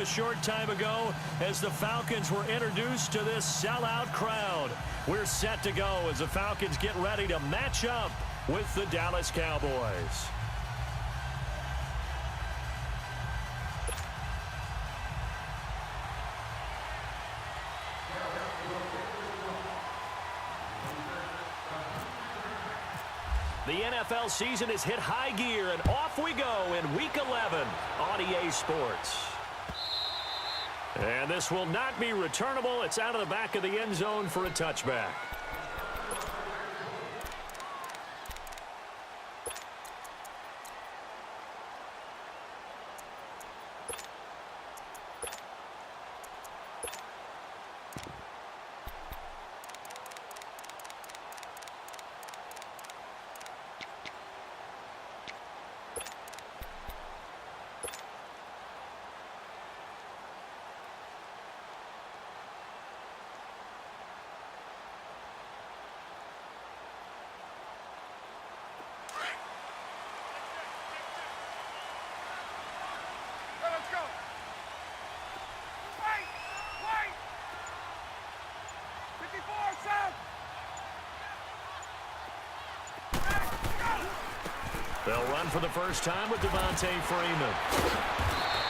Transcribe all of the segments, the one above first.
a short time ago as the Falcons were introduced to this sellout crowd. We're set to go as the Falcons get ready to match up with the Dallas Cowboys. The NFL season has hit high gear, and off we go in Week 11 on EA Sports. And this will not be returnable. It's out of the back of the end zone for a touchback. They'll run for the first time with Devontae Freeman.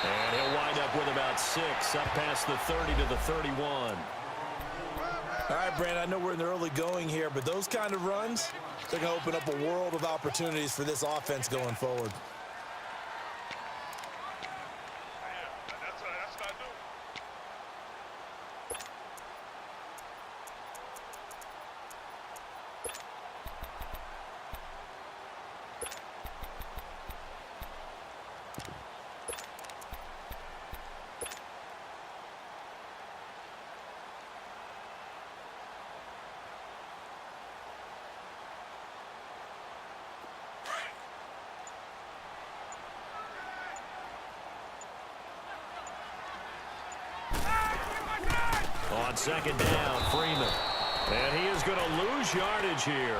And he'll wind up with about 6, up past the 30 to the 31. All right, Brandon, I know we're in the early going here, but those kind of runs, they're going to open up a world of opportunities for this offense going forward. On second down, Freeman. And he is going to lose yardage here.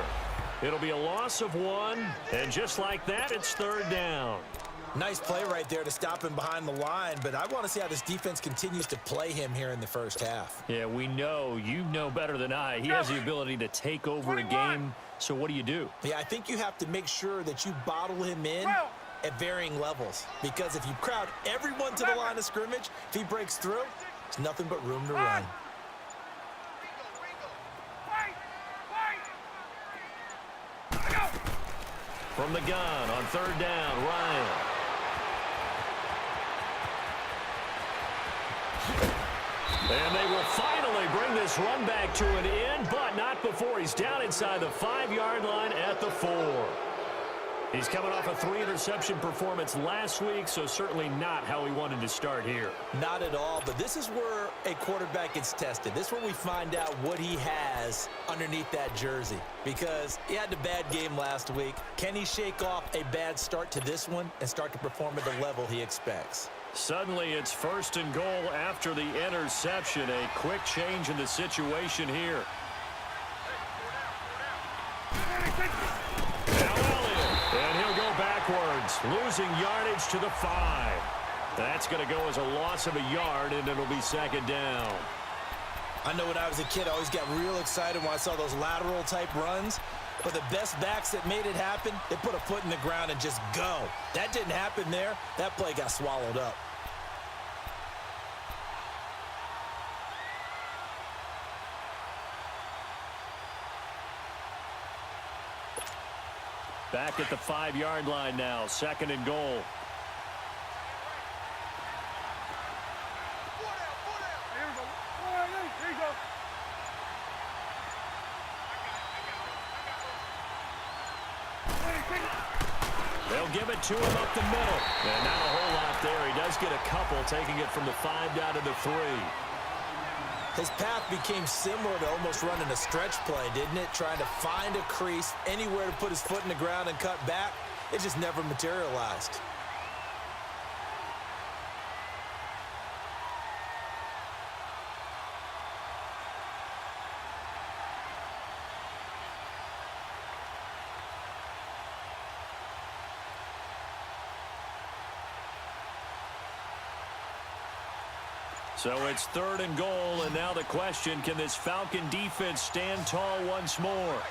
It'll be a loss of 1, and just like that, it's 3rd down. Nice play right there to stop him behind the line, but I want to see how this defense continues to play him here in the first half. Yeah, we know. You know better than I. He has the ability to take over a game, so what do? Yeah, I think you have to make sure that you bottle him in at varying levels, because if you crowd everyone to the line of scrimmage, if he breaks through, there's nothing but room to run. From the gun on 3rd down, Ryan. And they will finally bring this run back to an end, but not before he's down inside the 5-yard line at the 4. He's coming off a 3-interception performance last week, so certainly not how he wanted to start here. Not at all, but this is where a quarterback gets tested. This is where we find out what he has underneath that jersey, because he had a bad game last week. Can he shake off a bad start to this one and start to perform at the level he expects? Suddenly it's 1st and goal after the interception. A quick change in the situation here. And he'll go backwards, losing yardage to the 5. That's going to go as a loss of a yard, and it'll be 2nd down. I know when I was a kid, I always got real excited when I saw those lateral-type runs. But the best backs that made it happen, they put a foot in the ground and just go. That didn't happen there. That play got swallowed up. Back at the 5-yard line now, 2nd and goal. They'll give it to him up the middle. And not a whole lot there. He does get a couple, taking it from the 5 down to the 3. His path became similar to almost running a stretch play, didn't it? Trying to find a crease, anywhere to put his foot in the ground and cut back. It just never materialized. So it's 3rd and goal, and now the question, can this Falcon defense stand tall once more?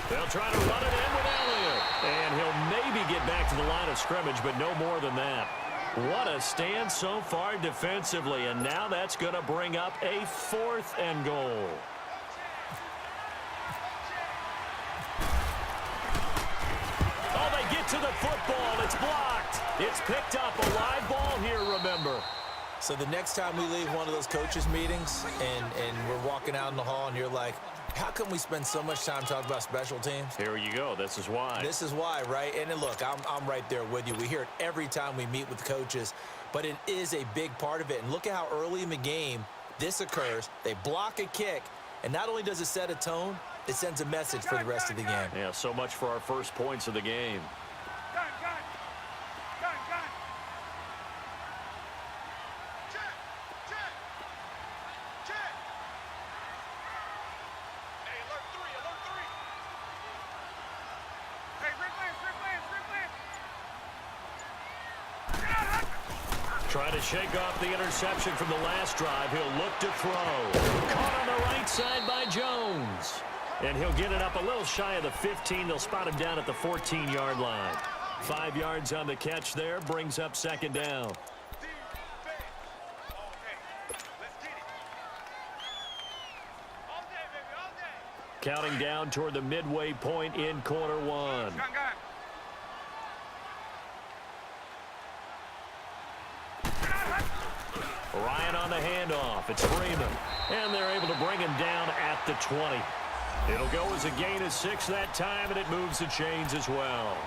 They'll try to run it in with Elliott. And he'll maybe get back to the line of scrimmage, but no more than that. What a stand so far defensively, and now that's going to bring up a 4th and goal. Oh, they get to the football. It's blocked. It's picked up. A live ball here, remember. So the next time we leave one of those coaches' meetings and we're walking out in the hall and you're like, how come we spend so much time talking about special teams? Here you go. This is why. This is why, right? And then look, I'm right there with you. We hear it every time we meet with coaches, but it is a big part of it. And look at how early in the game this occurs. They block a kick, and not only does it set a tone, it sends a message for the rest of the game. Yeah, so much for our first points of the game. Trying to shake off the interception from the last drive. He'll look to throw. Caught on the right side by Jones. And he'll get it up a little shy of the 15. They'll spot him down at the 14-yard line. 5 yards on the catch there. Brings up 2nd down. Counting down toward the midway point in quarter 1. Ryan on the handoff. It's Freeman. And they're able to bring him down at the 20. It'll go as a gain of 6 that time, and it moves the chains as well.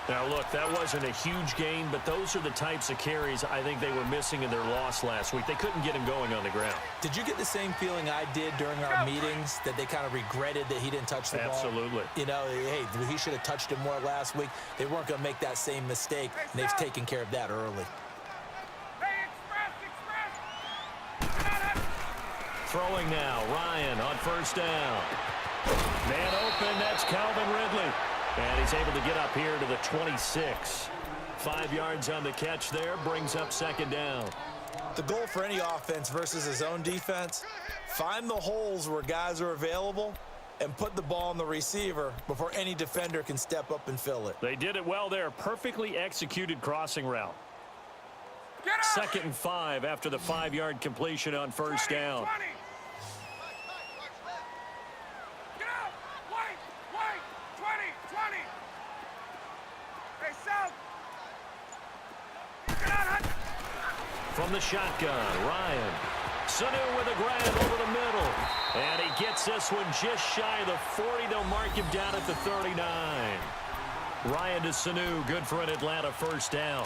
Now, look, that wasn't a huge gain, but those are the types of carries I think they were missing in their loss last week. They couldn't get him going on the ground. Did you get the same feeling I did during our meetings, that they kind of regretted that he didn't touch the ball? Absolutely. You know, hey, he should have touched it more last week. They weren't going to make that same mistake, and they've taken care of that early. Throwing now, Ryan on 1st down. Man open, that's Calvin Ridley. And he's able to get up here to the 26. 5 yards on the catch there, brings up 2nd down. The goal for any offense versus his own defense, find the holes where guys are available and put the ball on the receiver before any defender can step up and fill it. They did it well there. Perfectly executed crossing route. 2nd and 5 after the 5-yard completion on 1st down. 20. Get out! Wait! 20! Hey, South! Get out! From the shotgun, Ryan. Sanu with a grab over the middle. And he gets this one just shy of the 40. They'll mark him down at the 39. Ryan to Sanu, good for an Atlanta 1st down.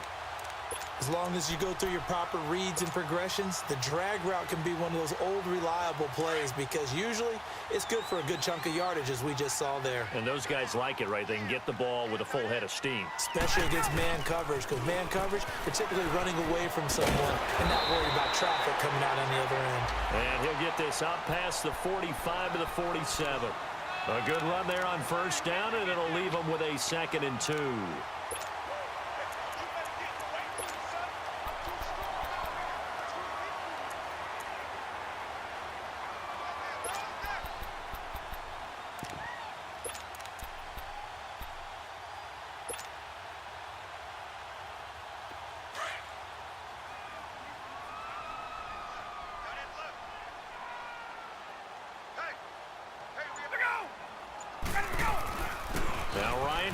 As long as you go through your proper reads and progressions, the drag route can be one of those old reliable plays, because usually it's good for a good chunk of yardage, as we just saw there. And those guys like it, right? They can get the ball with a full head of steam. Especially against man coverage, because man coverage, particularly running away from someone and not worried about traffic coming out on the other end. And he'll get this up past the 45 to the 47. A good run there on 1st down, and it'll leave them with a 2nd and 2.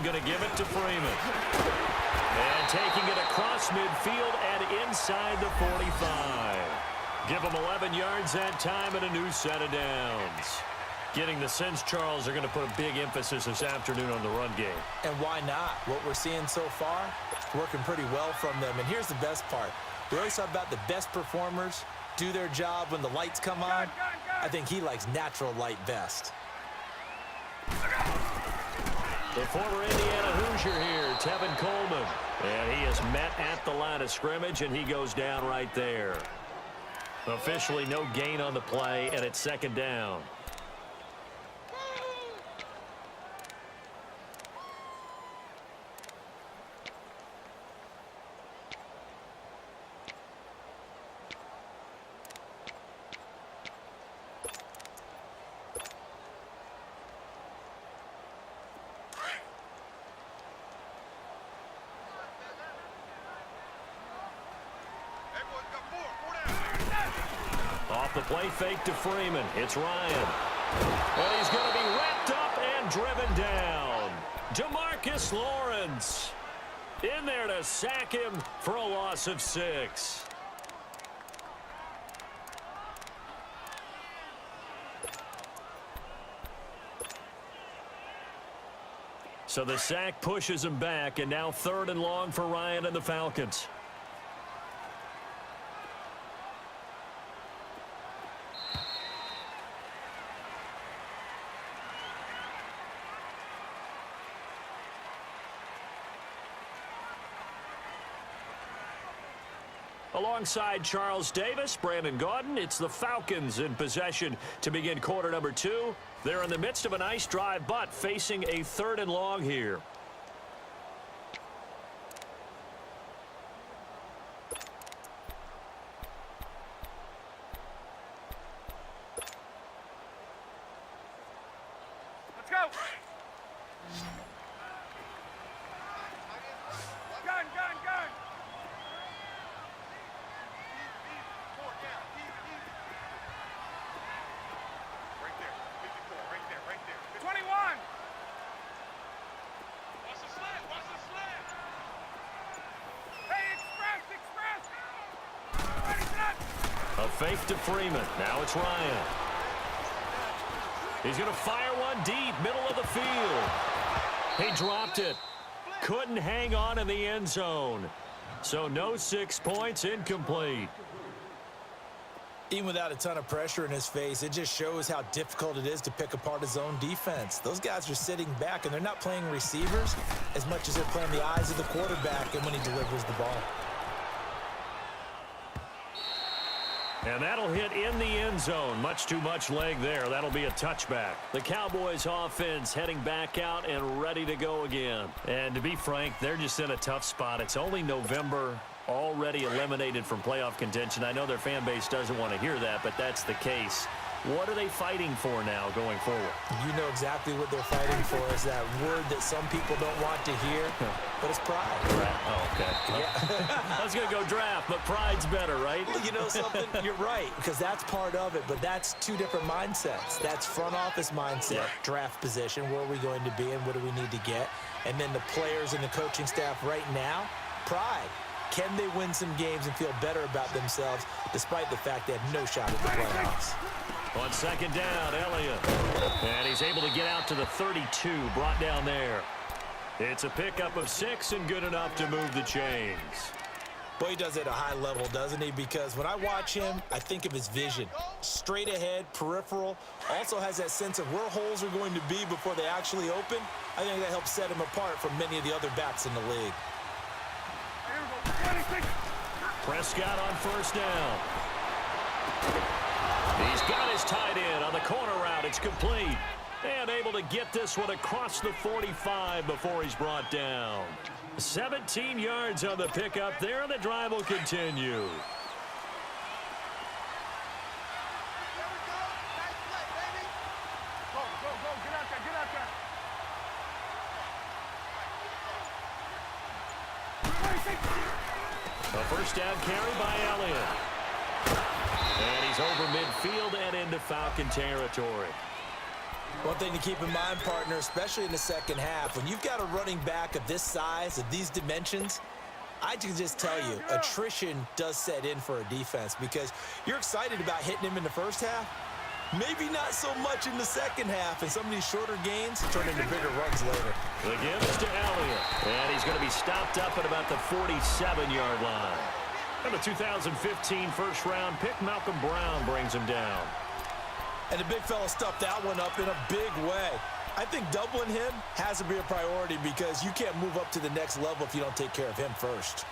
Going to give it to Freeman. And taking it across midfield and inside the 45. Give them 11 yards that time and a new set of downs. Getting the sense Charles are going to put a big emphasis this afternoon on the run game. And why not? What we're seeing so far, working pretty well from them. And here's the best part. We always talk about the best performers do their job when the lights come on. I think he likes natural light best. The former Indiana Hoosier here, Tevin Coleman. And he is met at the line of scrimmage, and he goes down right there. Officially no gain on the play, and it's 2nd down. Off the play fake to Freeman. It's Ryan. And he's going to be wrapped up and driven down. DeMarcus Lawrence in there to sack him for a loss of 6. So the sack pushes him back, and now 3rd and long for Ryan and the Falcons. Alongside Charles Davis, Brandon Gaudin, it's the Falcons in possession to begin quarter number 2. They're in the midst of a nice drive, but facing a 3rd and long here. Let's go. Gun, gun, gun. Right there. 54. Right there. Right there. 21. Watch the slant. Watch the slant. Hey, express, express. Ready, set. A fake to Freeman. Now it's Ryan. He's going to fire one deep, middle of the field. He dropped it. Couldn't hang on in the end zone. So no 6 points, incomplete. Even without a ton of pressure in his face, it just shows how difficult it is to pick apart his own defense. Those guys are sitting back, and they're not playing receivers as much as they're playing the eyes of the quarterback and when he delivers the ball. And that'll hit in the end zone. Much too much leg there. That'll be a touchback. The Cowboys offense heading back out and ready to go again. And to be frank, they're just in a tough spot. It's only November, already eliminated from playoff contention. I know their fan base doesn't want to hear that, but that's the case. What are they fighting for now going forward? You know exactly what they're fighting for. Is that word that some people don't want to hear, but it's pride. Oh, okay. Yeah. I was going to go draft, but pride's better, right? Well, you know something? You're right, because that's part of it, but that's two different mindsets. That's front office mindset, draft position, where are we going to be and what do we need to get? And then the players and the coaching staff right now, pride. Can they win some games and feel better about themselves despite the fact they have no shot at the playoffs? On second down, Elliott. And he's able to get out to the 32, brought down there. It's a pickup of 6 and good enough to move the chains. Well, he does it at a high level, doesn't he? Because when I watch him, I think of his vision. Straight ahead, peripheral. Also has that sense of where holes are going to be before they actually open. I think that helps set him apart from many of the other backs in the league. Prescott on first down. He's got his tight end on the corner route. It's complete. And able to get this one across the 45 before he's brought down. 17 yards on the pickup there, and the drive will continue. A first down carry by Elliott. And he's over midfield and into Falcon territory. One thing to keep in mind, partner, especially in the second half, when you've got a running back of this size, of these dimensions, I can just tell you, attrition does set in for a defense because you're excited about hitting him in the first half. Maybe not so much in the second half, and some of these shorter gains turn into bigger runs later. The give is to Elliott, and he's going to be stopped up at about the 47-yard line. And the 2015 first-round pick, Malcolm Brown, brings him down. And the big fella stuffed that one up in a big way. I think doubling him has to be a priority because you can't move up to the next level if you don't take care of him first.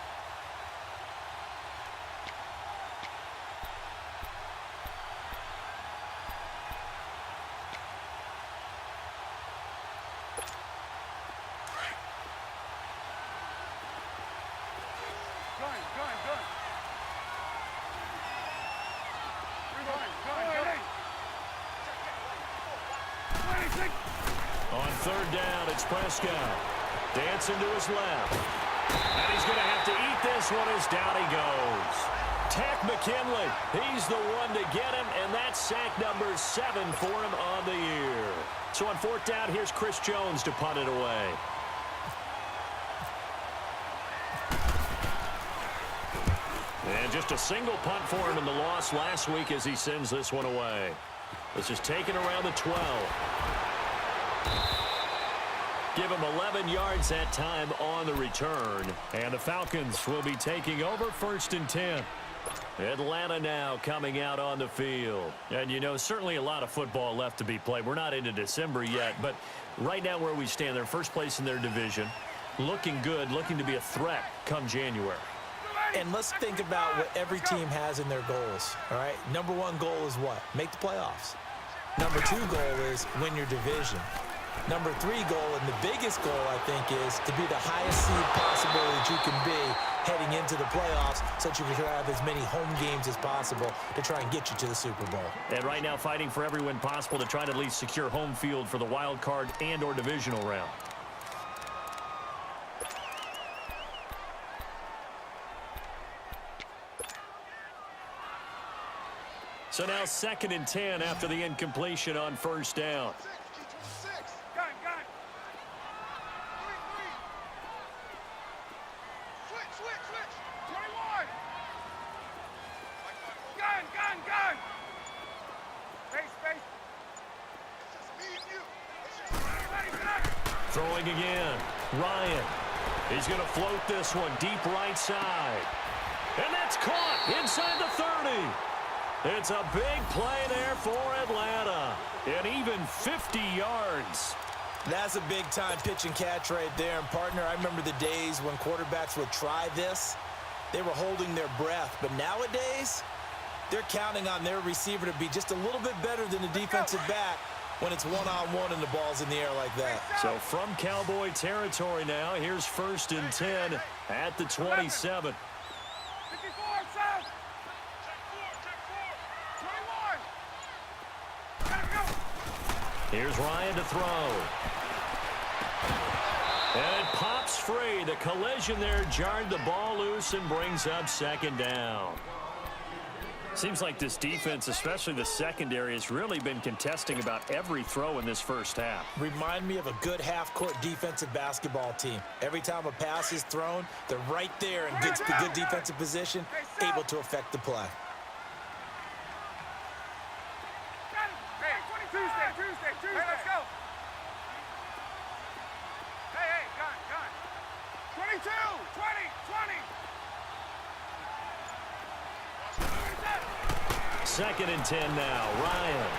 On third down, it's Prescott. Dancing to his left. And he's going to have to eat this one as down he goes. attack McKinley. He's the one to get him, and that's sack number 7 for him on the year. So on 4th down, here's Chris Jones to punt it away. And just a single punt for him in the loss last week as he sends this one away. This is taken around the 12. Give him 11 yards that time on the return. And the Falcons will be taking over 1st and 10. Atlanta now coming out on the field. And, you know, certainly a lot of football left to be played. We're not into December yet, but right now where we stand, they're first place in their division. Looking good, looking to be a threat come January. And let's think about what every team has in their goals, all right? Number 1 goal is what? Make the playoffs. Number 2 goal is win your division. Number 3 goal, and the biggest goal, I think, is to be the highest seed possible that you can be heading into the playoffs so that you can have as many home games as possible to try and get you to the Super Bowl. And right now fighting for every win possible to try to at least secure home field for the wild card and or divisional round. So now 2nd and 10 after the incompletion on 1st down. Gun, gun. Switch. 21. Gun. Space. It's just me and you. Throwing again. Ryan. He's going to float this one deep right side. And that's caught inside the 30. It's a big play there for Atlanta. And even 50 yards. That's a big-time pitch and catch right there. And, partner, I remember the days when quarterbacks would try this. They were holding their breath. But nowadays, they're counting on their receiver to be just a little bit better than the defensive back when it's one-on-one and the ball's in the air like that. So from Cowboy territory now, here's 1st and 10 at the 27. 54, south. Check 4. 21. Gotta go. Here's Ryan to throw. And it pops free. The collision there jarred the ball loose and brings up 2nd down. Seems like this defense, especially the secondary, has really been contesting about every throw in this first half. Remind me of a good half-court defensive basketball team. Every time a pass is thrown, they're right there in good defensive position, able to affect the play. Hey, Tuesday. Hey, let's go. Hey, gun. 22, 20. 2nd and 10 now. Ryan.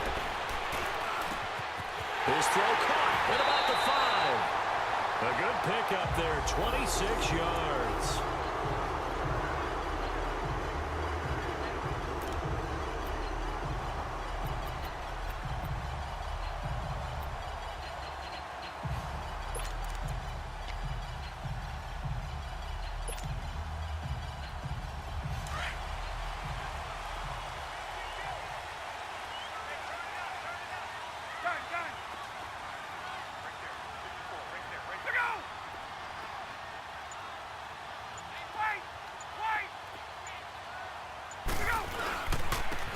His throw caught at about the 5. A good pickup there, 26 yards.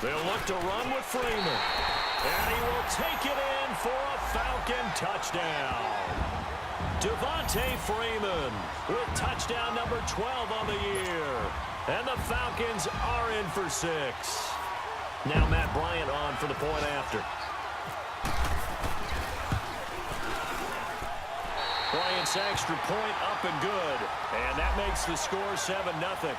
They'll look to run with Freeman. And he will take it in for a Falcon touchdown. Devontae Freeman with touchdown number 12 on the year. And the Falcons are in for 6. Now Matt Bryant on for the point after. Bryant's extra point up and good. And that makes the score 7-0.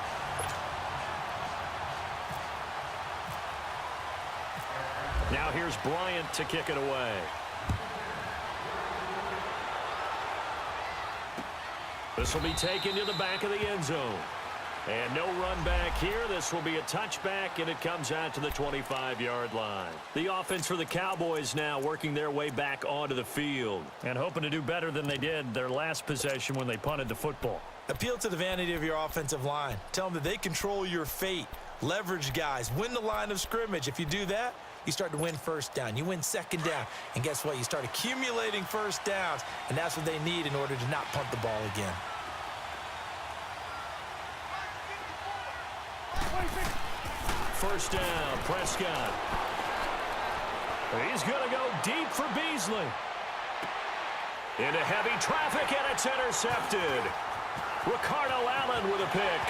Now here's Bryant to kick it away. This will be taken to the back of the end zone. And no run back here. This will be a touchback, and it comes out to the 25-yard line. The offense for the Cowboys now working their way back onto the field and hoping to do better than they did their last possession when they punted the football. Appeal to the vanity of your offensive line. Tell them that they control your fate. Leverage guys. Win the line of scrimmage. If you do that, you start to win 1st down. You win 2nd down. And guess what? You start accumulating 1st downs, and that's what they need in order to not punt the ball again. first down. Prescott. He's going to go deep for Beasley. Into heavy traffic, and it's intercepted. Ricardo Allen with a pick.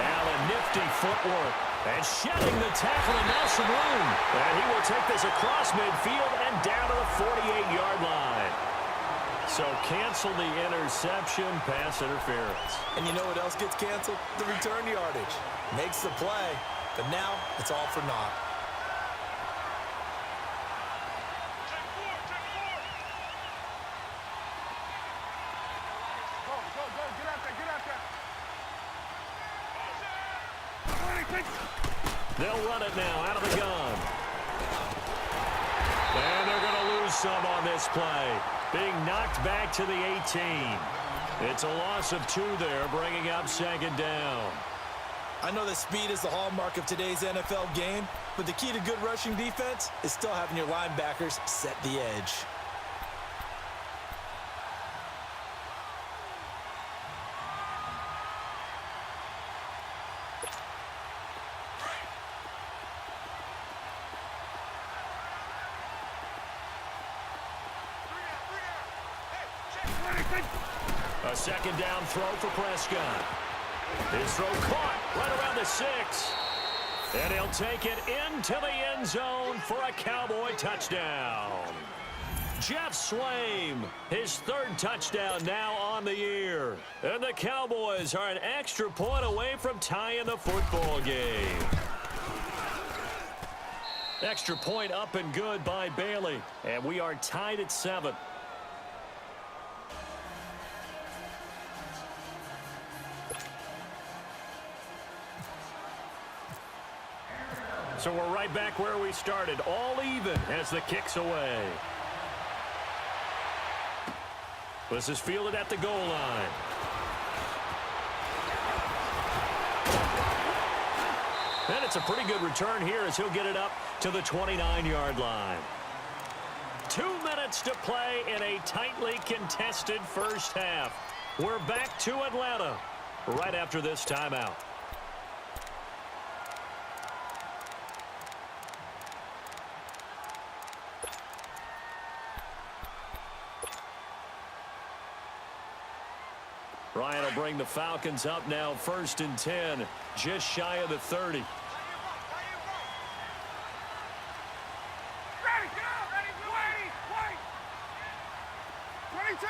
Allen, nifty footwork. And shedding the tackle, and now some room. And he will take this across midfield and down to the 48-yard line. So cancel the interception, pass interference. And you know what else gets canceled? The return yardage. Makes the play, but now it's all for naught. They'll run it now out of the gun. And they're going to lose some on this play. Being knocked back to the 18. It's a loss of 2 there, bringing up second down. I know that speed is the hallmark of today's NFL game, but the key to good rushing defense is still having your linebackers set the edge. A second down throw for Prescott. His throw caught right around the 6. And he'll take it into the end zone for a Cowboy touchdown. Jeff Swaim, his 3rd touchdown now on the year. And the Cowboys are an extra point away from tying the football game. Extra point up and good by Bailey. And we are tied at 7. So we're right back where we started, all even as the kick's away. This is fielded at the goal line. And it's a pretty good return here as he'll get it up to the 29-yard line. 2 minutes to play in a tightly contested first half. We're back to Atlanta right after this timeout. Ryan will bring the Falcons up now, 1st and 10, just shy of the 30. Ready, wait. 22.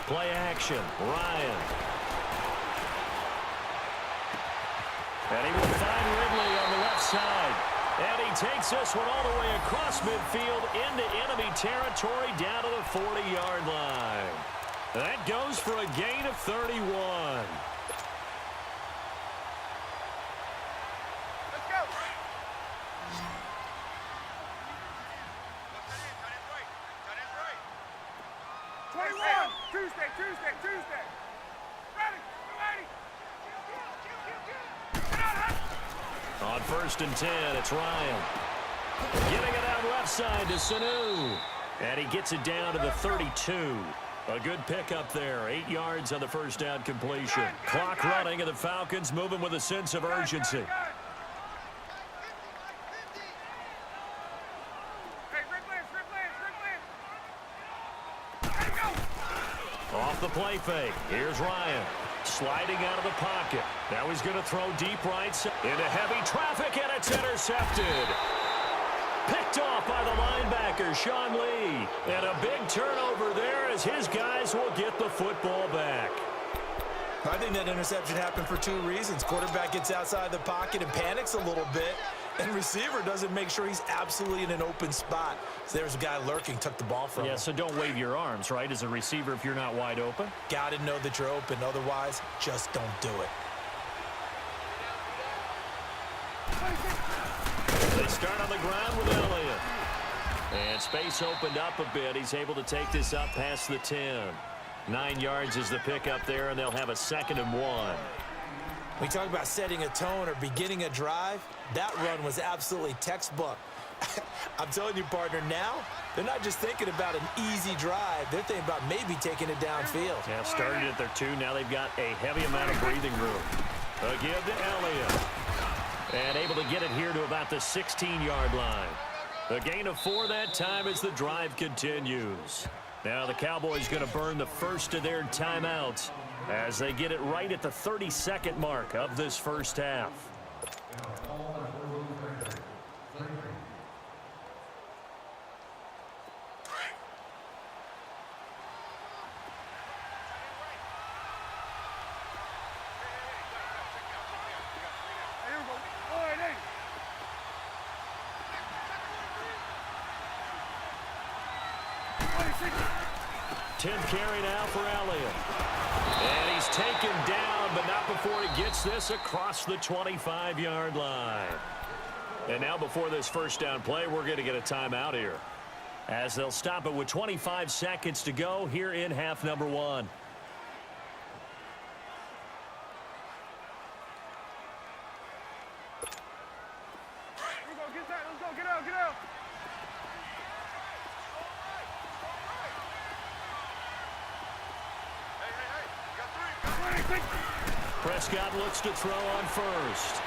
Play action, Ryan. And he will find Ridley on the left side. And he takes this one all the way across midfield into enemy territory down to the 40-yard line. That goes for a gain of 31. Let's go. That is right. 21. Tuesday. Ready. On 1st and 10, it's Ryan. Getting it out left side to Sanu. And he gets it down to the 32. A good pickup there. 8 yards on the first down completion. Clock running, and the Falcons moving with a sense of urgency. Off the play fake. Here's Ryan. Sliding out of the pocket. Now he's going to throw deep right side. Into heavy traffic, and it's intercepted. Picked off by the linebacker, Sean Lee. And a big turnover there as his guys will get the football back. I think that interception happened for 2 reasons. Quarterback gets outside the pocket and panics a little bit. And receiver doesn't make sure he's absolutely in an open spot. So there's a guy lurking, took the ball from him. Yeah, so don't wave your arms, right, as a receiver if you're not wide open. Got to know that you're open. Otherwise, just don't do it. They start on the ground with Elliott. And space opened up a bit. He's able to take this up past the 10. 9 yards is the pickup there, and they'll have a 2nd and 1. We talk about setting a tone or beginning a drive. That run was absolutely textbook. I'm telling you, partner, now they're not just thinking about an easy drive. They're thinking about maybe taking it downfield. Yeah, started at their 2. Now they've got a heavy amount of breathing room. A give to Elliott. And able to get it here to about the 16-yard line. A gain of 4 that time as the drive continues. Now the Cowboys going to burn the first of their timeouts as they get it right at the 32nd mark of this first half. Here we go. All right, hey. 10th carry now for Elliott. And he's taken down, but not before he gets this across the 25-yard line. And now before this first down play, we're going to get a timeout here, as they'll stop it with 25 seconds to go here in half number 1. Here we go. Get that. Let's go. Get out. Get out. Prescott looks to throw on first.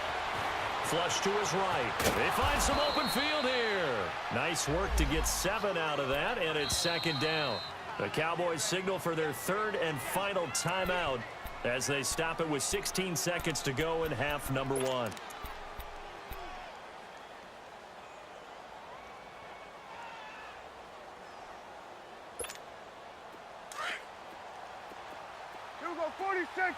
Flush to his right. They find some open field here. Nice work to get 7 out of that, and it's second down. The Cowboys signal for their third and final timeout as they stop it with 16 seconds to go in half number 1. Here we go. 46.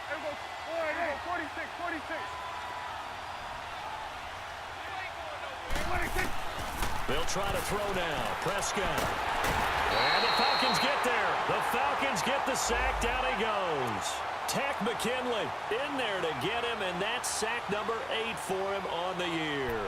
Here we go. All right, hey. 46. 46. They'll try to throw now. Prescott. And the Falcons get there. The Falcons get the sack. Down he goes. Tack McKinley in there to get him, and that's sack number 8 for him on the year.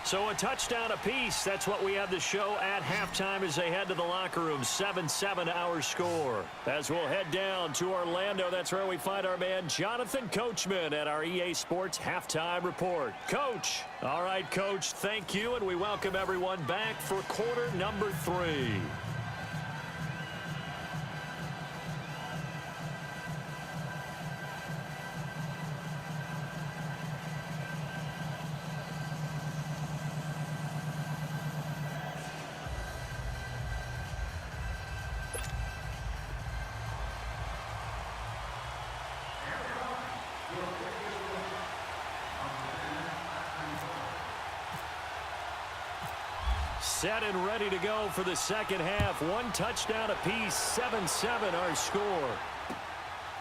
So a touchdown apiece. That's what we have to show at halftime as they head to the locker room. 7-7 our score. As we'll head down to Orlando, that's where we find our man Jonathan Coachman at our EA Sports Halftime Report. Coach. All right, Coach, thank you, and we welcome everyone back for quarter number 3. Set and ready to go for the second half. 1 touchdown apiece, 7-7 our score.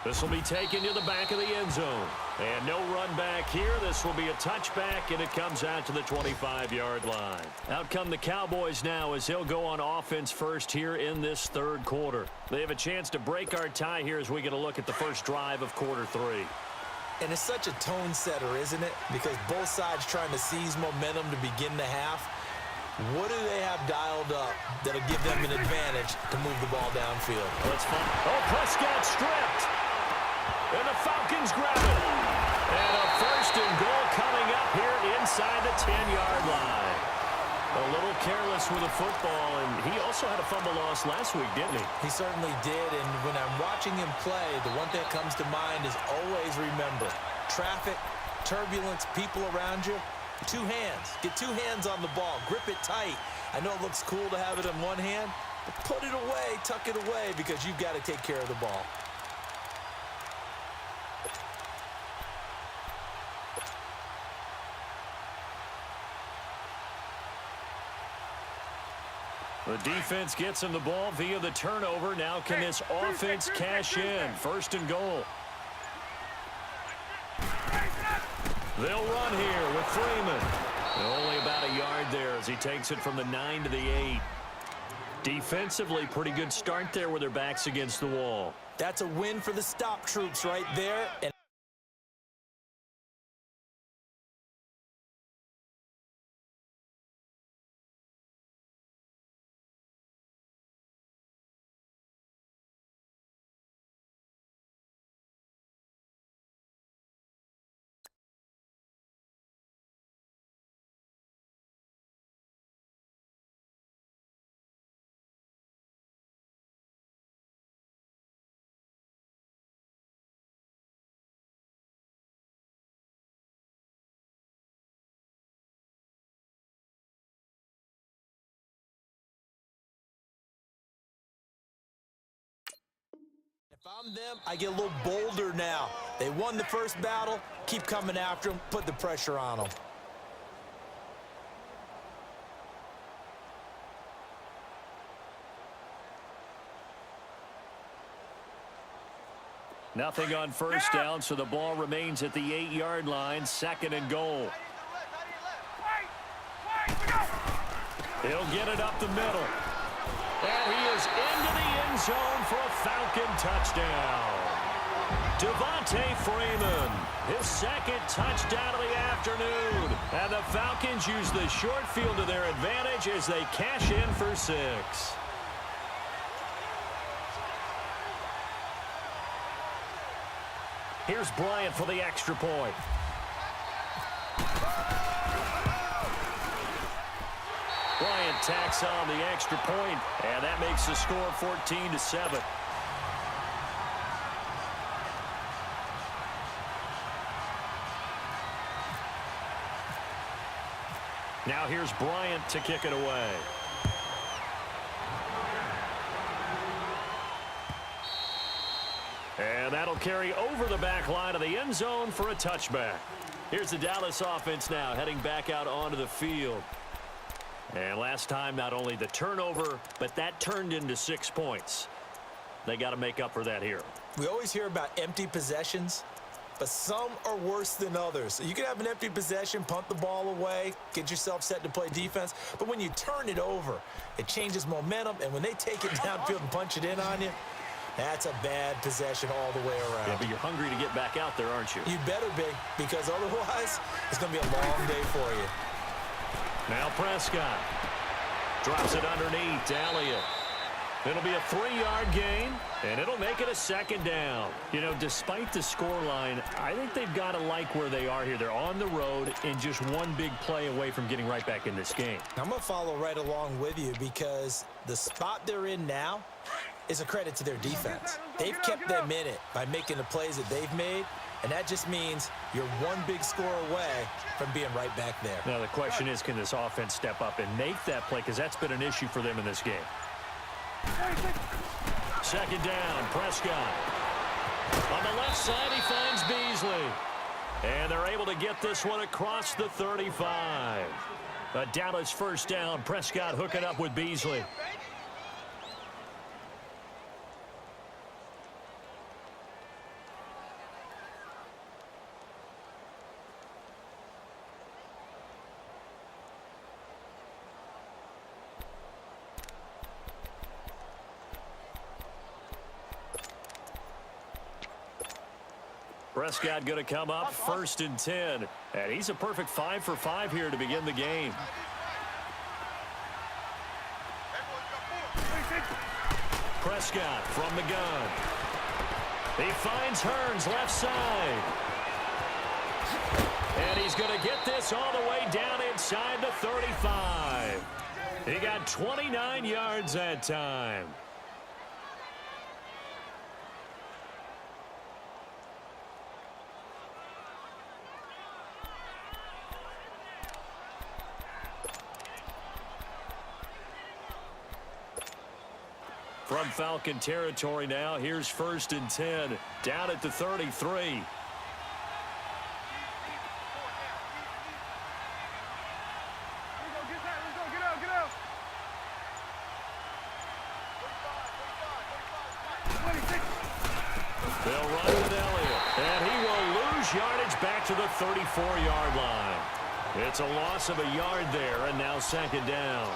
This will be taken to the back of the end zone. And no run back here. This will be a touchback, and it comes out to the 25-yard line. Out come the Cowboys now as they'll go on offense first here in this third quarter. They have a chance to break our tie here as we get a look at the first drive of quarter 3. And it's such a tone setter, isn't it? Because both sides trying to seize momentum to begin the half. What do they have dialed up that'll give them an advantage to move the ball downfield? Let's find. Oh, Prescott stripped. And the Falcons grab it. And a first and goal coming up here inside the 10-yard line. A little careless with the football, and he also had a fumble loss last week, didn't he? He certainly did, and when I'm watching him play, the one thing that comes to mind is always remember, traffic, turbulence, people around you. 2 hands. Get 2 hands on the ball. Grip it tight. I know it looks cool to have it in one hand, but put it away, tuck it away, because you've got to take care of the ball. The defense gets him the ball via the turnover. Now can this offense cash in? First and goal. They'll run here with Freeman. Only about a yard there as he takes it from the 9 to the 8. Defensively, pretty good start there with their backs against the wall. That's a win for the stop troops right there. And If I'm them, I get a little bolder now. They won the first battle. Keep coming after them. Put the pressure on them. Nothing on first down, so the ball remains at the 8-yard line, 2nd and goal. He'll get it up the middle. And he is into the end zone for a Falcon touchdown. Devontae Freeman, his 2nd touchdown of the afternoon. And the Falcons use the short field to their advantage as they cash in for 6. Here's Bryant for the extra point. Bryant tacks on the extra point, and that makes the score 14-7. Now here's Bryant to kick it away. And that'll carry over the back line of the end zone for a touchback. Here's the Dallas offense now heading back out onto the field. And last time, not only the turnover, but that turned into 6 points. They got to make up for that here. We always hear about empty possessions, but some are worse than others. So you can have an empty possession, punt the ball away, get yourself set to play defense. But when you turn it over, it changes momentum. And when they take it downfield and punch it in on you, that's a bad possession all the way around. Yeah, but you're hungry to get back out there, aren't you? You better be, because otherwise it's going to be a long day for you. Now Prescott drops it underneath to Elliott. It'll be a 3-yard gain, and it'll make it a 2nd down. You know, despite the scoreline, I think they've got to like where they are here. They're on the road and just one big play away from getting right back in this game. I'm going to follow right along with you because the spot they're in now is a credit to their defense. They've kept them in it by making the plays that they've made, and that just means you're one big score away from being right back there. Now the question is, can this offense step up and make that play? Because that's been an issue for them in this game. 2nd down, Prescott. On the left side, he finds Beasley. And they're able to get this one across the 35. A Dallas 1st down. Prescott hooking up with Beasley. Prescott going to come up 1st and 10. And he's a perfect 5 for 5 here to begin the game. Prescott from the gun. He finds Hearns left side. And he's going to get this all the way down inside the 35. He got 29 yards that time. From Falcon territory now, here's 1st and 10, down at the 33. They'll run with Elliott, and he will lose yardage back to the 34-yard line. It's a loss of a yard there, and now 2nd down.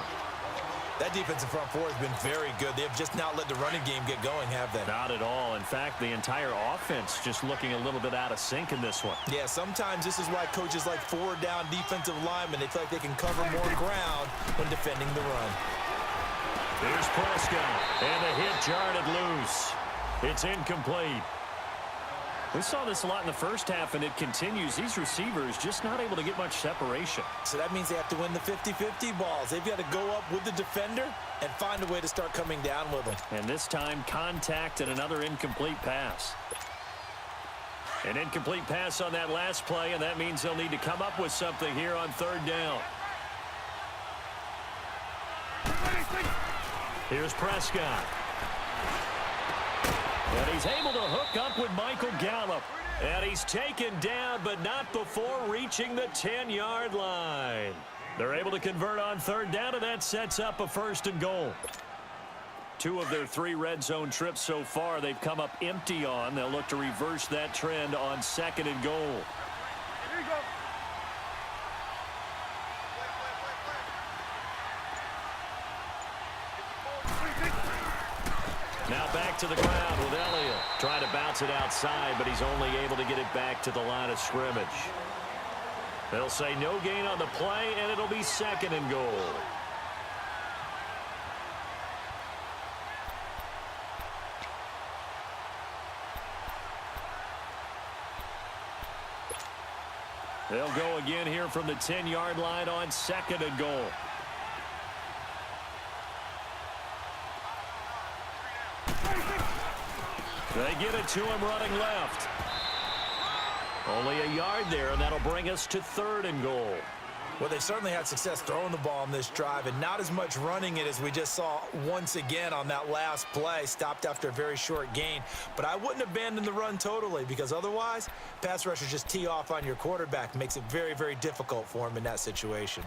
That defensive front four has been very good. They have just not let the running game get going, have they? Not at all. In fact, the entire offense just looking a little bit out of sync in this one. Yeah, sometimes this is why coaches like 4-down defensive linemen. They feel like they can cover more ground when defending the run. Here's Prescott, and the hit jarred it loose. It's incomplete. We saw this a lot in the first half, and it continues. These receivers just not able to get much separation. So that means they have to win the 50-50 balls. They've got to go up with the defender and find a way to start coming down with them. And this time, contact and another incomplete pass. An incomplete pass on that last play, and that means they'll need to come up with something here on 3rd down. Here's Prescott. And he's able to hook up with Michael Gallup. And he's taken down, but not before reaching the 10-yard line. They're able to convert on third down, and that sets up a 1st and goal. 2 of their 3 red zone trips so far, they've come up empty on. They'll look to reverse that trend on 2nd and goal. Here you go. Now back to the ground with Elliott. Trying to bounce it outside, but he's only able to get it back to the line of scrimmage. They'll say no gain on the play, and it'll be 2nd and goal. They'll go again here from the 10-yard line on 2nd and goal. They get it to him running left. Only a yard there, and that'll bring us to 3rd and goal. Well, they've certainly had success throwing the ball on this drive, and not as much running it as we just saw once again on that last play, stopped after a very short gain. But I wouldn't abandon the run totally, because otherwise, pass rushers just tee off on your quarterback. Makes it very, very difficult for him in that situation.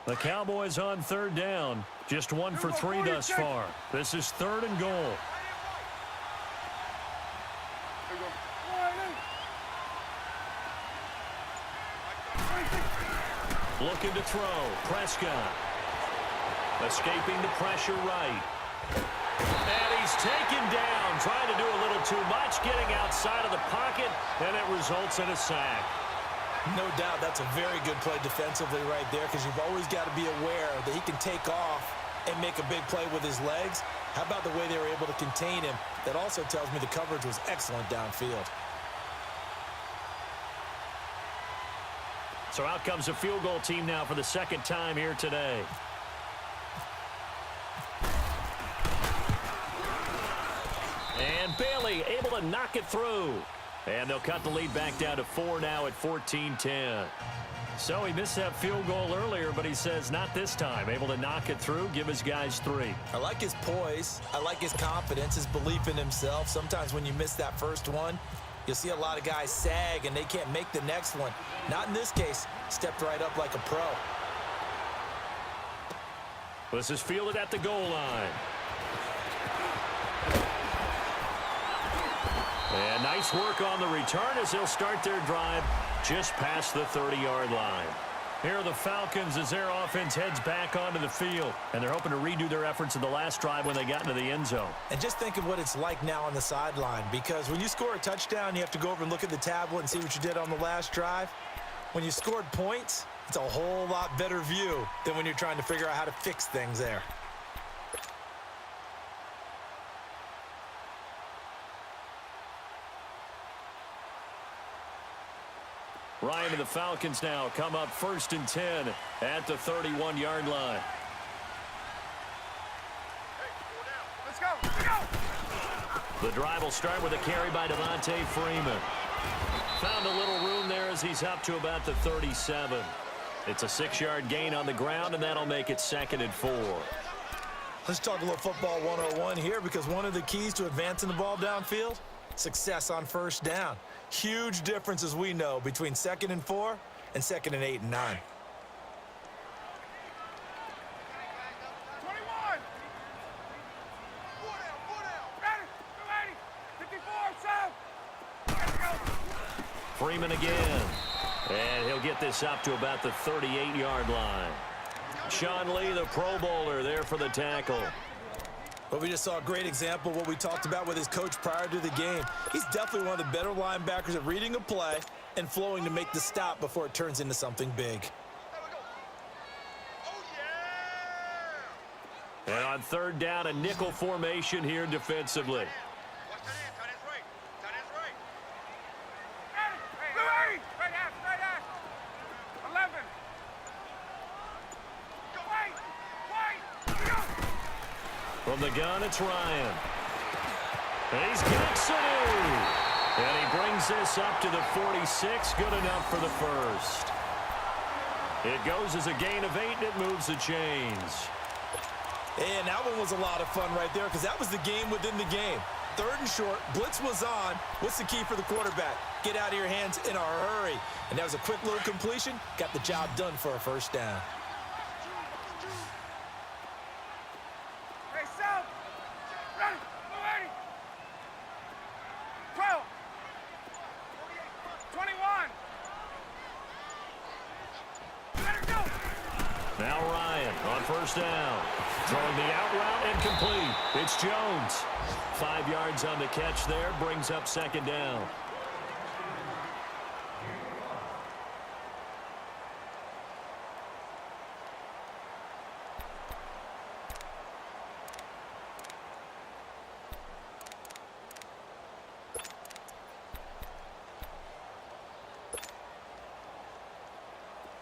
The Cowboys on 3rd down. Just 1 for 3 thus far. This is 3rd and goal. Looking to throw. Prescott. Escaping the pressure right. And he's taken down. Trying to do a little too much. Getting outside of the pocket. And it results in a sack. No doubt that's a very good play defensively right there, because you've always got to be aware that he can take off and make a big play with his legs. How about the way they were able to contain him? That also tells me the coverage was excellent downfield. So out comes a field goal team now for the 2nd time here today. And Bailey able to knock it through. And they'll cut the lead back down to 4 now at 14-10. So he missed that field goal earlier, but he says not this time. Able to knock it through, give his guys 3. I like his poise. I like his confidence, his belief in himself. Sometimes when you miss that first one, you'll see a lot of guys sag and they can't make the next one. Not in this case. Stepped right up like a pro. This is fielded at the goal line. And nice work on the return as they'll start their drive just past the 30-yard line. Here are the Falcons as their offense heads back onto the field. And they're hoping to redo their efforts in the last drive when they got into the end zone. And just think of what it's like now on the sideline, because when you score a touchdown, you have to go over and look at the tablet and see what you did on the last drive. When you scored points, it's a whole lot better view than when you're trying to figure out how to fix things there. Ryan and the Falcons now come up 1st and 10 at the 31-yard line. Let's go. Let's go. The drive will start with a carry by Devontae Freeman. Found a little room there as he's up to about the 37. It's a 6-yard gain on the ground, and that'll make it 2nd and 4. Let's talk a little football 101 here, because one of the keys to advancing the ball downfield, success on 1st down. Huge difference, as we know, between 2nd and 4 and 2nd and 8 and 9. 21. Ready. 280. 54. Let's go. Freeman again. And he'll get this up to about the 38-yard line. Sean Lee, the Pro Bowler, there for the tackle. But we just saw a great example of what we talked about with his coach prior to the game. He's definitely one of the better linebackers at reading a play and flowing to make the stop before it turns into something big. And on 3rd down, a nickel formation here defensively. From the gun, it's Ryan. And he's got Sanu. And he brings this up to the 46. Good enough for the 1st. It goes as a gain of 8, and it moves the chains. And that one was a lot of fun right there because that was the game within the game. 3rd and short, blitz was on. What's the key for the quarterback? Get out of your hands in a hurry. And that was a quick little completion. Got the job done for a first down. Hey, South. Ready. Away. 12. 21. Let her go. Now Ryan on first down. Throwing the out route and complete. It's Jones. 5 yards on the catch there. Brings up 2nd down.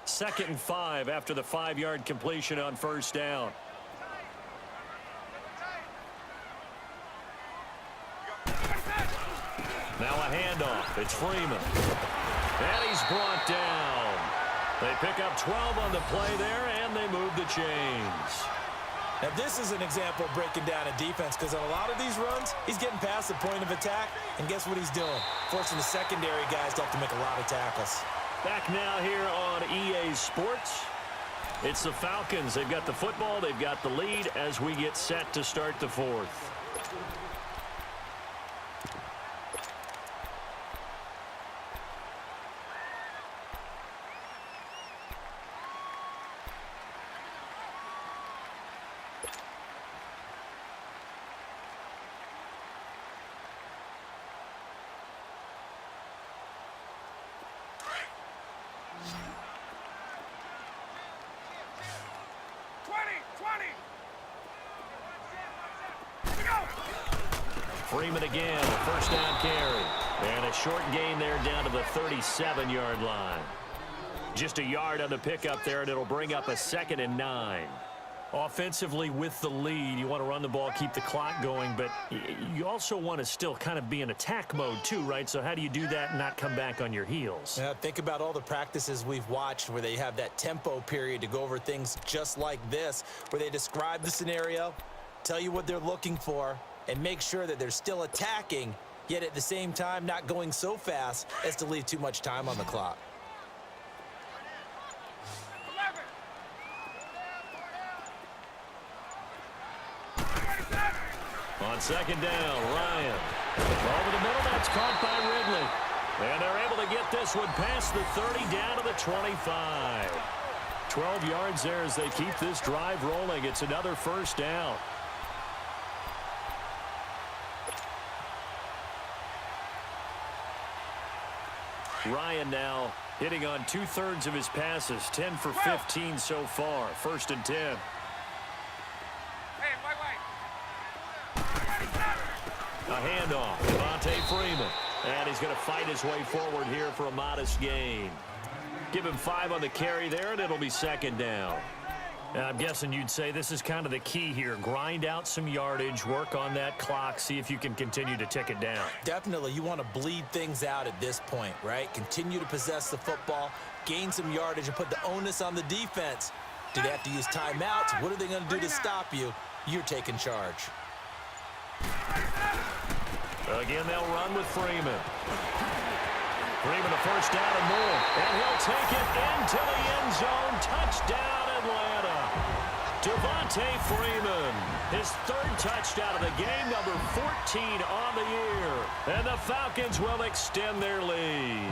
Second and 5 after the 5-yard completion on first down. Now a handoff. It's Freeman. And he's brought down. They pick up 12 on the play there, and they move the chains. Now, this is an example of breaking down a defense because on a lot of these runs, he's getting past the point of attack, and guess what he's doing? Forcing the secondary guys to have to make a lot of tackles. Back now here on EA Sports. It's the Falcons. They've got the football. They've got the lead as we get set to start the 4th. Freeman again, a first down carry. And a short gain there down to the 37-yard line. Just a yard on the pickup there, and it'll bring up a 2nd and 9. Offensively with the lead, you want to run the ball, keep the clock going, but you also want to still kind of be in attack mode too, right? So how do you do that and not come back on your heels? Yeah, think about all the practices we've watched where they have that tempo period to go over things just like this, where they describe the scenario, tell you what they're looking for, and make sure that they're still attacking, yet at the same time not going so fast as to leave too much time on the clock. 11. On 2nd down, Ryan. Over the middle, that's caught by Ridley. And they're able to get this one past the 30 down to the 25. 12 yards there as they keep this drive rolling. It's another first down. Ryan now hitting on 2/3 of his passes, 10 for 15 so far. 1st and 10. Hey, wait. A handoff. Devontae Freeman. And he's going to fight his way forward here for a modest gain. Give him 5 on the carry there, and it'll be 2nd down. And I'm guessing you'd say this is kind of the key here. Grind out some yardage, work on that clock, see if you can continue to tick it down. Definitely, you want to bleed things out at this point, right? Continue to possess the football, gain some yardage, and put the onus on the defense. Do they have to use timeouts? What are they going to do to stop you? You're taking charge. Again, they'll run with Freeman. Freeman, a first down and more. And he'll take it into the end zone. Touchdown, Atlanta. Devontae Freeman, his 3rd touchdown of the game, number 14 on the year. And the Falcons will extend their lead.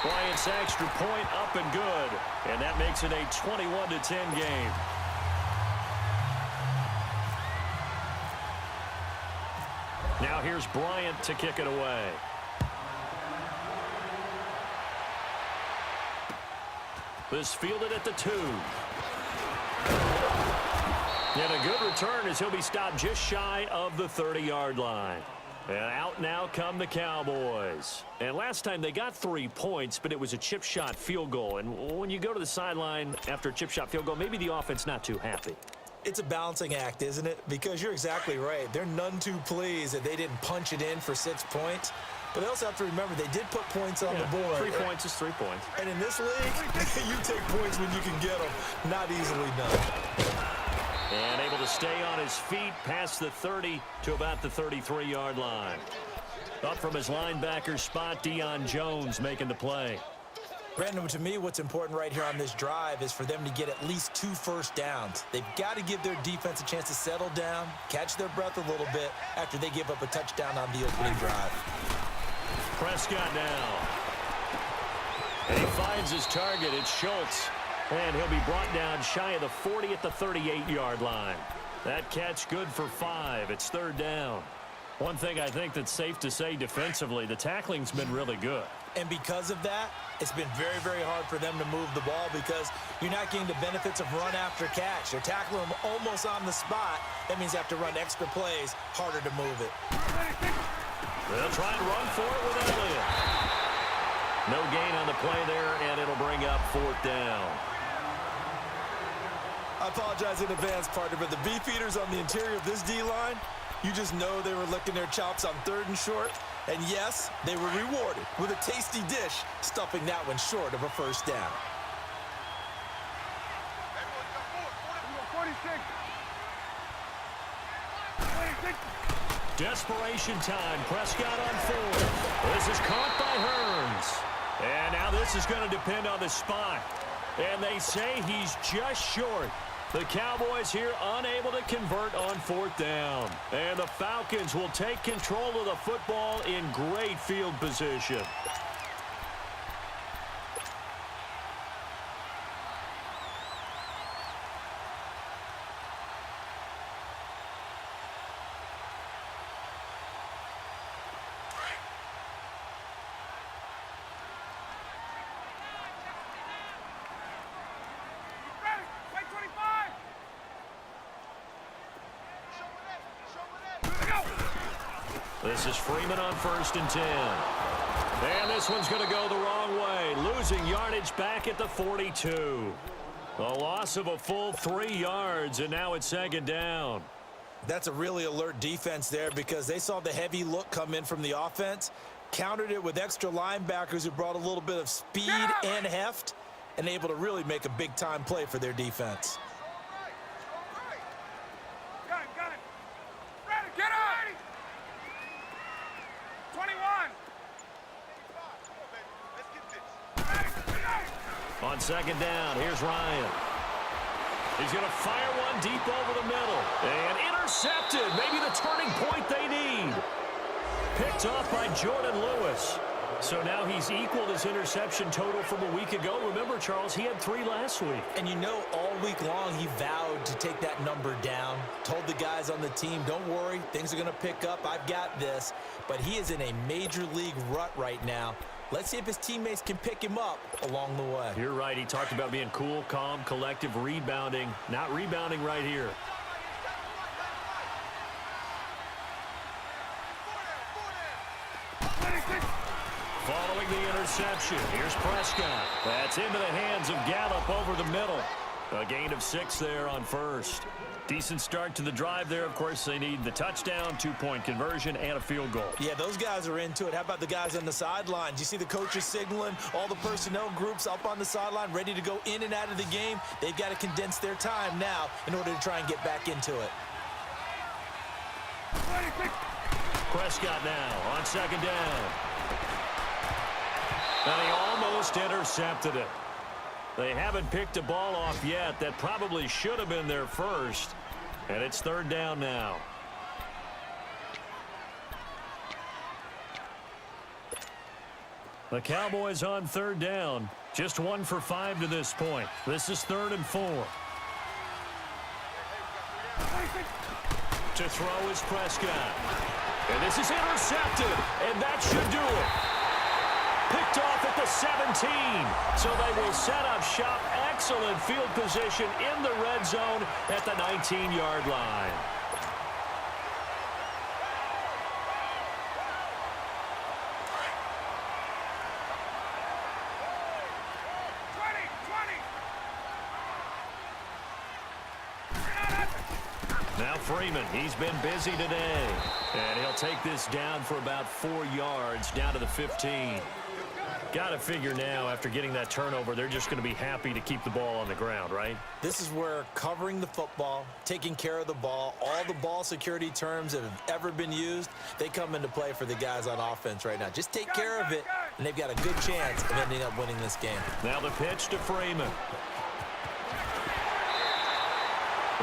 Bryant's extra point up and good. And that makes it a 21-10 game. Now here's Bryant to kick it away. This fielded at the 2. And a good return as he'll be stopped just shy of the 30-yard line. And out now come the Cowboys. And last time they got 3 points, but it was a chip shot field goal. And when you go to the sideline after a chip shot field goal, maybe the offense not too happy. It's a balancing act, isn't it? Because you're exactly right. They're none too pleased that they didn't punch it in for 6 points. But they also have to remember they did put points on the board. 3 points is 3 points. And in this league, you take points when you can get them. Not easily done. And able to stay on his feet past the 30 to about the 33-yard line. Up from his linebacker spot, Deion Jones making the play. Brandon, to me, what's important right here on this drive is for them to get at least 2 first downs. They've got to give their defense a chance to settle down, catch their breath a little bit after they give up a touchdown on the opening drive. Prescott now. And he finds his target. It's Schultz. And he'll be brought down shy of the 40 at the 38-yard line. That catch good for 5. It's 3rd down. One thing I think that's safe to say defensively, the tackling's been really good. And because of that, it's been very, very hard for them to move the ball because you're not getting the benefits of run after catch. They're tackling them almost on the spot. That means they have to run extra plays, harder to move it. They'll try and run for it with Elliott. No gain on the play there, and it'll bring up 4th down. I apologize in advance, partner, but the beefeaters on the interior of this D-line, you just know they were licking their chops on 3rd and short. And yes, they were rewarded with a tasty dish, stuffing that one short of a first down. 46. Desperation time. Prescott on 4. This is caught by Hearns. And now this is going to depend on the spot. And they say he's just short. The Cowboys here unable to convert on 4th down. And the Falcons will take control of the football in great field position. This is Freeman on 1st and 10. And this one's going to go the wrong way. Losing yardage back at the 42. A loss of a full 3 yards, and now it's 2nd down. That's a really alert defense there because they saw the heavy look come in from the offense, countered it with extra linebackers who brought a little bit of speed and heft, and able to really make a big-time play for their defense. Got it. Ready, get up! 21. On 2nd down, here's Ryan. He's going to fire one deep over the middle. And intercepted. Maybe the turning point they need. Picked off by Jordan Lewis. So now he's equaled his interception total from a week ago. Remember, Charles, he had 3 last week. And you know, all week long he vowed to take that number down. Told the guys on the team, don't worry, things are going to pick up. I've got this. But he is in a major league rut right now. Let's see if his teammates can pick him up along the way. You're right. He talked about being cool, calm, collective, rebounding. Not rebounding right here. Following the interception, here's Prescott. That's into the hands of Gallup over the middle. A gain of 6 there on 1st. Decent start to the drive there. Of course, they need the touchdown, 2-point conversion, and a field goal. Yeah, those guys are into it. How about the guys on the sidelines? You see the coaches signaling, all the personnel groups up on the sideline, ready to go in and out of the game. They've got to condense their time now in order to try and get back into it. Prescott now on 2nd down. And he almost intercepted it. They haven't picked a ball off yet. That probably should have been their first. And it's 3rd down now. The Cowboys on 3rd down. Just 1 for 5 to this point. This is 3rd and 4. To throw is Prescott. And this is intercepted. And that should do it. Picked off at the 17. So they will set up shop. Excellent field position in the red zone at the 19-yard line. Now Freeman, he's been busy today. And he'll take this down for about 4 yards, down to the 15. Got to figure now, after getting that turnover, they're just going to be happy to keep the ball on the ground, right? This is where covering the football, taking care of the ball, all the ball security terms that have ever been used, they come into play for the guys on offense right now. Just take care of it, and they've got a good chance of ending up winning this game. Now the pitch to Freeman.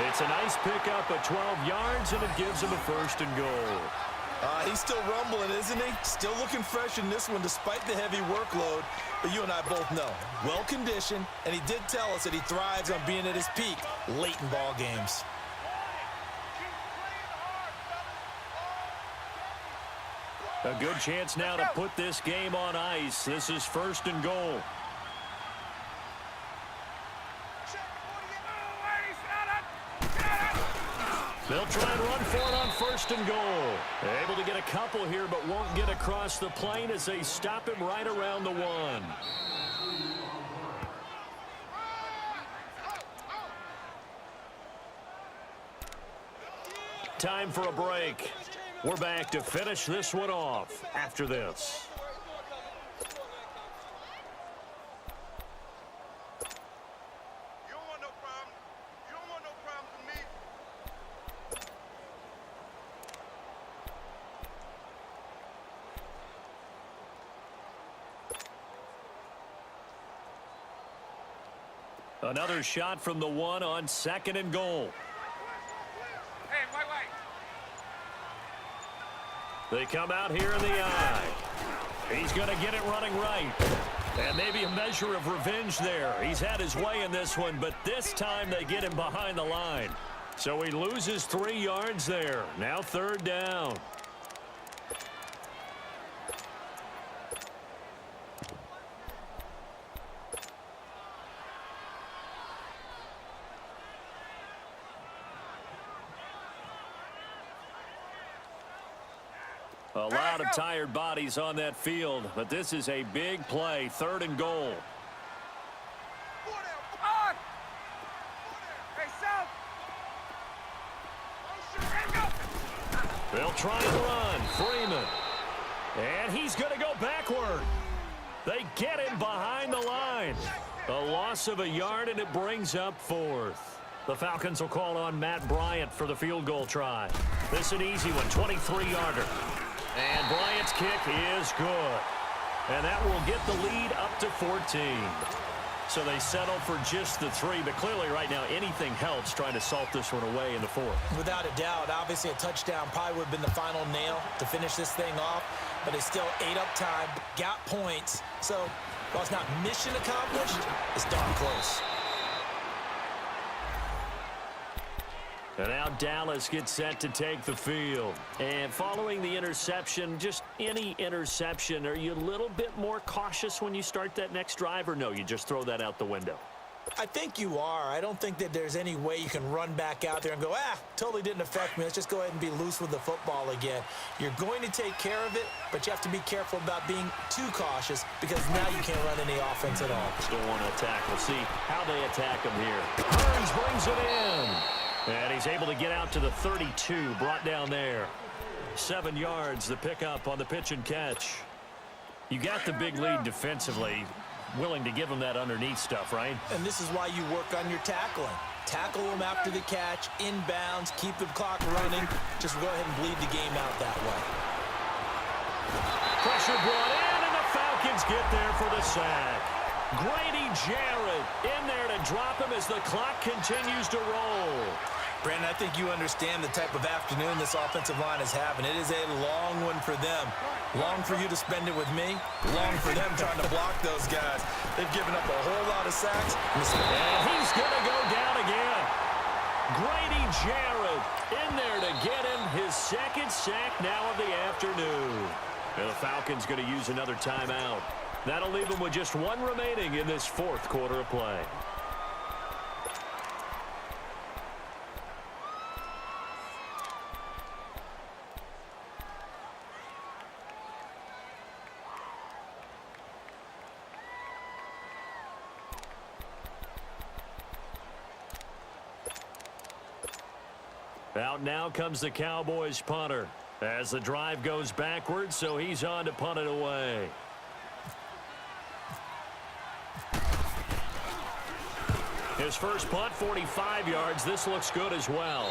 It's a nice pickup at 12 yards, and it gives him a 1st and goal. He's still rumbling, isn't he? Still looking fresh in this one despite the heavy workload. But you and I both know, well-conditioned, and he did tell us that he thrives on being at his peak late in ball games. A good chance now to put this game on ice. This is 1st and goal. They'll try and run for it on 1st and goal. Able to get a couple here, but won't get across the plane as they stop him right around the 1. Time for a break. We're back to finish this one off after this. Another shot from the 1 on 2nd and goal. Hey, wait. They come out here in the eye. He's going to get it running right. And maybe a measure of revenge there. He's had his way in this one, but this time they get him behind the line. So he loses 3 yards there. Now 3rd down. A lot of tired bodies on that field, but this is a big play. 3rd and goal. They'll try and run. Freeman. And he's going to go backward. They get him behind the line. A loss of a yard, and it brings up 4th. The Falcons will call on Matt Bryant for the field goal try. This is an easy one, 23-yarder. And Bryant's kick is good. And that will get the lead up to 14. So they settle for just the 3, but clearly right now anything helps trying to salt this one away in the 4th. Without a doubt, obviously a touchdown probably would have been the final nail to finish this thing off, but it's still ate up time, got points. So while it's not mission accomplished, it's darn close. And now Dallas gets set to take the field. And following the interception, just any interception, are you a little bit more cautious when you start that next drive, or no, you just throw that out the window? I think you are. I don't think that there's any way you can run back out there and go, totally didn't affect me. Let's just go ahead and be loose with the football again. You're going to take care of it, but you have to be careful about being too cautious because now you can't run any offense at all. Still want to attack. We'll see how they attack him here. Burns brings it in. And he's able to get out to the 32, brought down there. 7 yards, the pickup on the pitch and catch. You got the big lead defensively, willing to give him that underneath stuff, right? And this is why you work on your tackling. Tackle them after the catch, inbounds, keep the clock running. Just go ahead and bleed the game out that way. Pressure brought in, and the Falcons get there for the sack. Grady Jarrett in there to drop him as the clock continues to roll. Brandon, I think you understand the type of afternoon this offensive line is having. It is a long one for them. Long for you to spend it with me. Long for them trying to block those guys. They've given up a whole lot of sacks. And he's going to go down again. Grady Jarrett in there to get him his 2nd sack now of the afternoon. And the Falcons going to use another timeout. That'll leave them with just 1 remaining in this 4th quarter of play. Out now comes the Cowboys punter as the drive goes backwards, so he's on to punt it away. His first punt, 45 yards. This looks good as well.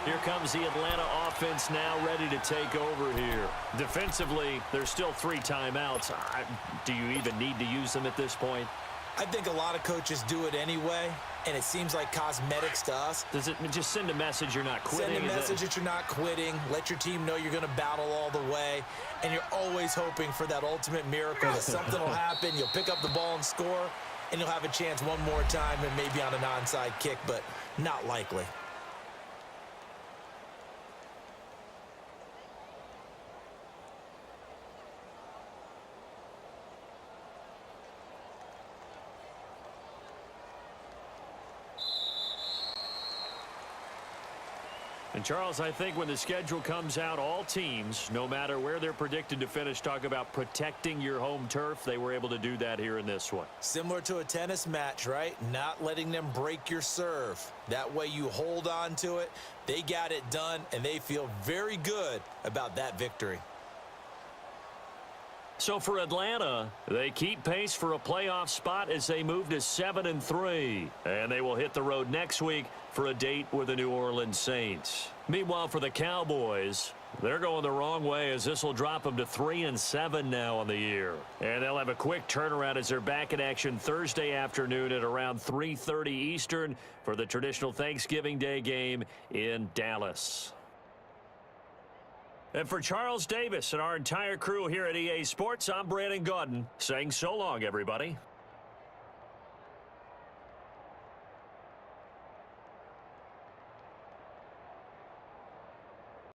Here comes the Atlanta offense now ready to take over here. Defensively, there's still 3 timeouts. Do you even need to use them at this point? I think a lot of coaches do it anyway, and it seems like cosmetics to us. Does it just send a message you're not quitting? Send a message that you're not quitting. Let your team know you're going to battle all the way, and you're always hoping for that ultimate miracle that something will happen. You'll pick up the ball and score, and you'll have a chance one more time and maybe on an onside kick, but not likely. And, Charles, I think when the schedule comes out, all teams, no matter where they're predicted to finish, talk about protecting your home turf. They were able to do that here in this one. Similar to a tennis match, right? Not letting them break your serve. That way you hold on to it. They got it done, and they feel very good about that victory. So for Atlanta, they keep pace for a playoff spot as they move to 7-3. And they will hit the road next week for a date with the New Orleans Saints. Meanwhile, for the Cowboys, they're going the wrong way as this will drop them to 3-7 now on the year. And they'll have a quick turnaround as they're back in action Thursday afternoon at around 3:30 Eastern for the traditional Thanksgiving Day game in Dallas. And for Charles Davis and our entire crew here at EA Sports, I'm Brandon Gaudin saying so long, everybody.